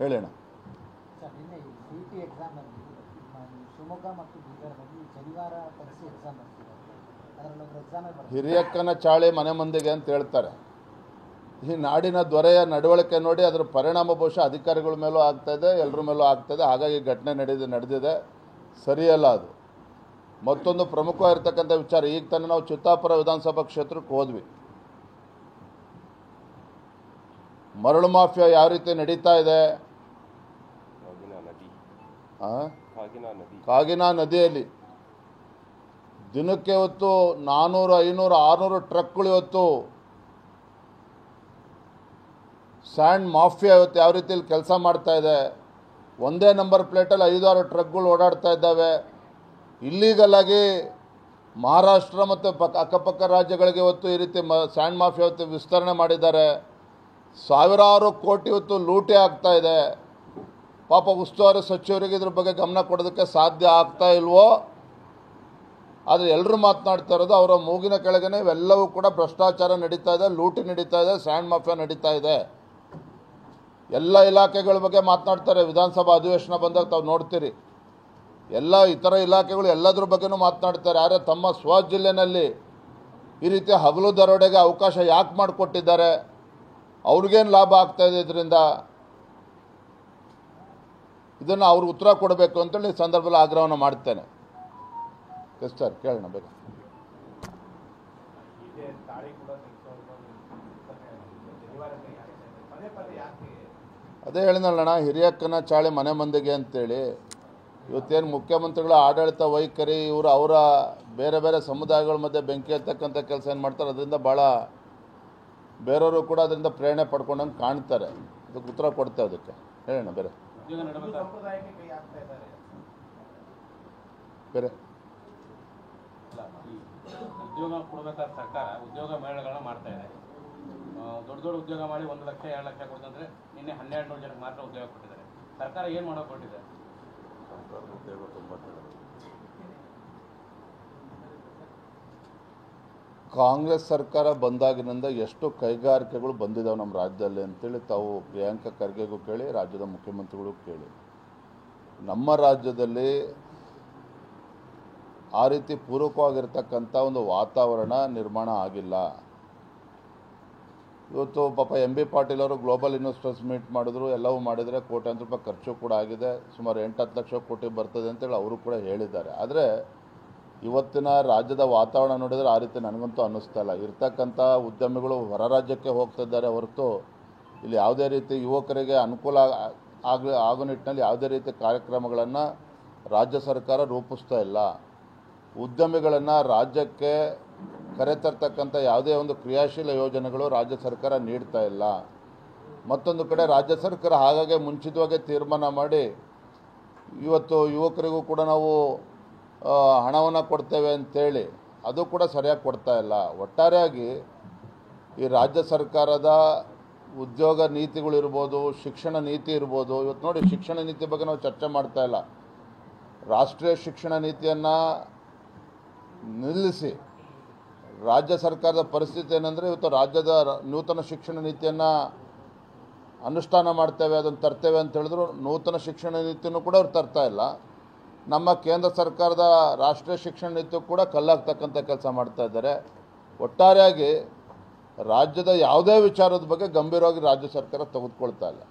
ಹೇಳೋಣ. ಸರ್, ನಿನ್ನೆ ಸಿಇಟಿ ಎಕ್ಸಾಮಲ್ಲಿ ಶಿವಮೊಗ್ಗ ಮತ್ತು ಬೀದರ್ನಲ್ಲಿ ಶನಿವಾರ ತರಿಸಿ ಎಕ್ಸಾಮ್ ಬರ್ತಿದ್ದಾರೆ. ಅದರಲ್ಲಿ ಒಬ್ಬರು ಎಕ್ಸಾಮೇ ಬರ್ತಾರೆ. ಹಿರಿಯಕ್ಕನ ಚಾಳಿ ಮನೆ ಮಂದಿಗೆ ಅಂತ ಹೇಳ್ತಾರೆ. ಈ ನಾಡಿನ ದೊರೆಯ ನಡವಳಿಕೆ ನೋಡಿ ಅದರ ಪರಿಣಾಮ ಬಹುಶಃ ಅಧಿಕಾರಿಗಳ ಮೇಲೂ ಆಗ್ತಾಯಿದೆ, ಎಲ್ಲರ ಮೇಲೂ ಆಗ್ತಾಯಿದೆ. ಹಾಗಾಗಿ ಘಟನೆ ನಡೆದಿದೆ, ಸರಿಯಲ್ಲ ಅದು. ಮತ್ತೊಂದು ಪ್ರಮುಖವಾಗಿರ್ತಕ್ಕಂಥ ವಿಚಾರ, ಈಗ ತಾನೇ ನಾವು ಚಿತ್ತಾಪುರ ವಿಧಾನಸಭಾ ಕ್ಷೇತ್ರಕ್ಕೆ ಹೋದ್ವಿ. ಮರಳು ಮಾಫಿಯಾ ಯಾವ ರೀತಿ ನಡೀತಾ ಇದೆ, ಕಾಗಿನಾ ನದಿಯಲ್ಲಿ ದಿನಕ್ಕೆ ಇವತ್ತು 400, 500, 600 ಟ್ರಕ್ಗಳು ಇವತ್ತು ಸ್ಯಾಂಡ್ ಮಾಫಿಯಾ ಇವತ್ತು ಯಾವ ರೀತಿಯಲ್ಲಿ ಕೆಲಸ ಮಾಡ್ತಾ ಇದೆ. ಒಂದೇ ನಂಬರ್ ಪ್ಲೇಟಲ್ಲಿ 5-6 ಟ್ರಕ್ಗಳು ಓಡಾಡ್ತಾ ಇದ್ದಾವೆ. ಇಲ್ಲೀಗಲ್ ಆಗಿ ಮಹಾರಾಷ್ಟ್ರ ಮತ್ತು ಅಕ್ಕಪಕ್ಕ ರಾಜ್ಯಗಳಿಗೆ ಇವತ್ತು ಈ ರೀತಿ ಸ್ಯಾಂಡ್ ಮಾಫಿಯಾ ಇವತ್ತು ವಿಸ್ತರಣೆ ಮಾಡಿದ್ದಾರೆ. ಸಾವಿರಾರು ಕೋಟಿ ಇವತ್ತು ಲೂಟಿ ಆಗ್ತಾ ಇದೆ. ಪಾಪ ಉಸ್ತುವಾರಿ ಸಚಿವರಿಗೆ ಇದ್ರ ಬಗ್ಗೆ ಗಮನ ಕೊಡೋದಕ್ಕೆ ಸಾಧ್ಯ ಆಗ್ತಾ ಇಲ್ವೋ. ಆದರೆ ಎಲ್ಲರೂ ಮಾತನಾಡ್ತಾ ಇರೋದು ಅವರ ಮೂಗಿನ ಕೆಳಗನೆ ಇವೆಲ್ಲವೂ ಕೂಡ ಭ್ರಷ್ಟಾಚಾರ ನಡೀತಾ ಇದೆ, ಲೂಟಿ ನಡೀತಾ ಇದೆ, ಸ್ಯಾಂಡ್ ಮಾಫಿಯಾ ನಡೀತಾ ಇದೆ. ಎಲ್ಲ ಇಲಾಖೆಗಳ ಬಗ್ಗೆ ಮಾತನಾಡ್ತಾರೆ. ವಿಧಾನಸಭಾ ಅಧಿವೇಶನ ಬಂದಾಗ ತಾವು ನೋಡ್ತೀರಿ, ಎಲ್ಲ ಇತರ ಇಲಾಖೆಗಳು ಎಲ್ಲದ್ರ ಬಗ್ಗೆನೂ ಮಾತನಾಡ್ತಾರೆ. ಆದರೆ ತಮ್ಮ ಸ್ವಜಿಲ್ಲೆನಲ್ಲಿ ಈ ರೀತಿ ಹಗಲು ದರೋಡೆಗೆ ಅವಕಾಶ ಯಾಕೆ ಮಾಡಿಕೊಟ್ಟಿದ್ದಾರೆ, ಅವ್ರಿಗೇನು ಲಾಭ ಆಗ್ತಾಯಿದೆ ಇದರಿಂದ, ಇದನ್ನು ಅವ್ರಿಗೆ ಉತ್ತರ ಕೊಡಬೇಕು ಅಂತೇಳಿ ಈ ಸಂದರ್ಭದಲ್ಲಿ ಆಗ್ರಹವನ್ನು ಮಾಡ್ತೇನೆ. ಎಸ್ ಸರ್, ಕೇಳೋಣ ಬೇಗ. ಅದೇ ಹೇಳಿನಲ್ಲಣ್ಣ, ಹಿರಿಯಕ್ಕನ ಚಾಳಿ ಮನೆ ಮಂದಿಗೆ ಅಂತೇಳಿ. ಇವತ್ತೇನು ಮುಖ್ಯಮಂತ್ರಿಗಳ ಆಡಳಿತ ವೈಖರಿ, ಇವರು ಅವರ ಬೇರೆ ಬೇರೆ ಸಮುದಾಯಗಳ ಮಧ್ಯೆ ಬೆಂಕಿ ಹತ್ತಕ್ಕಂಥ ಕೆಲಸ ಏನು ಮಾಡ್ತಾರೆ, ಅದರಿಂದ ಭಾಳ ಬೇರೆಯವರು ಕೂಡ ಅದರಿಂದ ಪ್ರೇರಣೆ ಪಡ್ಕೊಂಡಂಗೆ ಕಾಣ್ತಾರೆ. ಅದಕ್ಕೆ ಉತ್ತರ ಕೊಡ್ತೇವೆ. ಅದಕ್ಕೆ ಹೇಳೋಣ ಬೇರೆ ಬೇರೆ ಉದ್ಯೋಗ ಕೊಡಬೇಕಾದ ಸರ್ಕಾರ ಉದ್ಯೋಗ ಮೇಳಗಳನ್ನ ಮಾಡ್ತಾ ಇದೆ. ದೊಡ್ಡ ದೊಡ್ಡ ಉದ್ಯೋಗ ಮಾಡಿ 1 ಲಕ್ಷ 2 ಲಕ್ಷ ಕೊಡ್ತಂದ್ರೆ ನಿನ್ನೆ 1200 ಜನಕ್ಕೆ ಮಾತ್ರ ಉದ್ಯೋಗ ಕೊಟ್ಟಿದ್ದಾರೆ. ಸರ್ಕಾರ ಏನು ಮಾಡೋಕೆ ಕೊಟ್ಟಿದೆ? ಕಾಂಗ್ರೆಸ್ ಸರ್ಕಾರ ಬಂದಾಗಿನಿಂದ ಎಷ್ಟು ಕೈಗಾರಿಕೆಗಳು ಬಂದಿದ್ದಾವೆ ನಮ್ಮ ರಾಜ್ಯದಲ್ಲಿ ಅಂತೇಳಿ ತಾವು ಪ್ರಿಯಾಂಕಾ ಖರ್ಗೆಗೂ ಕೇಳಿ, ರಾಜ್ಯದ ಮುಖ್ಯಮಂತ್ರಿಗಳು ಕೇಳಿ. ನಮ್ಮ ರಾಜ್ಯದಲ್ಲಿ ಆ ರೀತಿ ಪೂರಕವಾಗಿರ್ತಕ್ಕಂಥ ಒಂದು ವಾತಾವರಣ ನಿರ್ಮಾಣ ಆಗಿಲ್ಲ. ಇವತ್ತು ಪಾಪ MB ಪಾಟೀಲ್ ಅವರು ಗ್ಲೋಬಲ್ ಇನ್ವೆಸ್ಟರ್ಸ್ ಮೀಟ್ ಮಾಡಿದ್ರು, ಎಲ್ಲವೂ ಮಾಡಿದರೆ ಕೋಟ್ಯಾಂತರ ರೂಪಾಯಿ ಖರ್ಚು ಕೂಡ ಆಗಿದೆ. ಸುಮಾರು 8-10 ಲಕ್ಷ ಕೋಟಿ ಬರ್ತದೆ ಅಂತೇಳಿ ಅವರು ಕೂಡ ಹೇಳಿದ್ದಾರೆ. ಆದರೆ ಇವತ್ತಿನ ರಾಜ್ಯದ ವಾತಾವರಣ ನೋಡಿದರೆ ಆ ರೀತಿ ನನಗಂತೂ ಅನ್ನಿಸ್ತಾ ಇಲ್ಲ. ಇರ್ತಕ್ಕಂಥ ಉದ್ಯಮಿಗಳು ಹೊರ ರಾಜ್ಯಕ್ಕೆ ಹೋಗ್ತಿದ್ದಾರೆ ಹೊರತು ಇಲ್ಲಿ ಯಾವುದೇ ರೀತಿ ಯುವಕರಿಗೆ ಅನುಕೂಲ ಆಗೋ ನಿಟ್ಟಿನಲ್ಲಿ ಯಾವುದೇ ರೀತಿ ಕಾರ್ಯಕ್ರಮಗಳನ್ನು ರಾಜ್ಯ ಸರ್ಕಾರ ರೂಪಿಸ್ತಾ ಇಲ್ಲ. ಉದ್ಯಮಿಗಳನ್ನು ರಾಜ್ಯಕ್ಕೆ ಕರೆತರ್ತಕ್ಕಂಥ ಯಾವುದೇ ಒಂದು ಕ್ರಿಯಾಶೀಲ ಯೋಜನೆಗಳು ರಾಜ್ಯ ಸರ್ಕಾರ ನೀಡ್ತಾ ಇಲ್ಲ. ಮತ್ತೊಂದು ಕಡೆ ರಾಜ್ಯ ಸರ್ಕಾರ ಹಾಗಾಗಿ ಮುಂಚಿತವಾಗಿ ತೀರ್ಮಾನ ಮಾಡಿ ಇವತ್ತು ಯುವಕರಿಗೂ ಕೂಡ ನಾವು ಹಣವನ್ನು ಕೊಡ್ತೇವೆ ಅಂತೇಳಿ ಅದು ಕೂಡ ಸರಿಯಾಗಿ ಕೊಡ್ತಾ ಇಲ್ಲ. ಒಟ್ಟಾರೆಯಾಗಿ ಈ ರಾಜ್ಯ ಸರ್ಕಾರದ ಉದ್ಯೋಗ ನೀತಿಗಳಿರ್ಬೋದು, ಶಿಕ್ಷಣ ನೀತಿ ಇರ್ಬೋದು. ಇವತ್ತು ನೋಡಿ, ಶಿಕ್ಷಣ ನೀತಿ ಬಗ್ಗೆ ನಾವು ಚರ್ಚೆ ಮಾಡ್ತಾ ಇಲ್ಲ. ರಾಷ್ಟ್ರೀಯ ಶಿಕ್ಷಣ ನೀತಿಯನ್ನು ನಿಲ್ಲಿಸಿ ರಾಜ್ಯ ಸರ್ಕಾರದ ಪರಿಸ್ಥಿತಿ ಏನಂದರೆ, ಇವತ್ತು ರಾಜ್ಯದ ನೂತನ ಶಿಕ್ಷಣ ನೀತಿಯನ್ನು ಅನುಷ್ಠಾನ ಮಾಡ್ತೇವೆ, ಅದನ್ನು ತರ್ತೇವೆ ಅಂತ ಹೇಳಿದ್ರು. ನೂತನ ಶಿಕ್ಷಣ ನೀತಿಯನ್ನು ಕೂಡ ಅವ್ರು ತರ್ತಾ ಇಲ್ಲ. ನಮ್ಮ ಕೇಂದ್ರ ಸರ್ಕಾರದ ರಾಷ್ಟ್ರೀಯ ಶಿಕ್ಷಣ ನೀತಿ ಕೂಡ ಕಲ್ಲಾಗ್ತಕ್ಕಂಥ ಕೆಲಸ ಮಾಡ್ತಾ ಇದ್ದಾರೆ. ಒಟ್ಟಾರೆಯಾಗಿ ರಾಜ್ಯದ ಯಾವುದೇ ವಿಚಾರದ ಬಗ್ಗೆ ಗಂಭೀರವಾಗಿ ರಾಜ್ಯ ಸರ್ಕಾರ ತೆಗೆದುಕೊಳ್ತಾ ಇಲ್ಲ.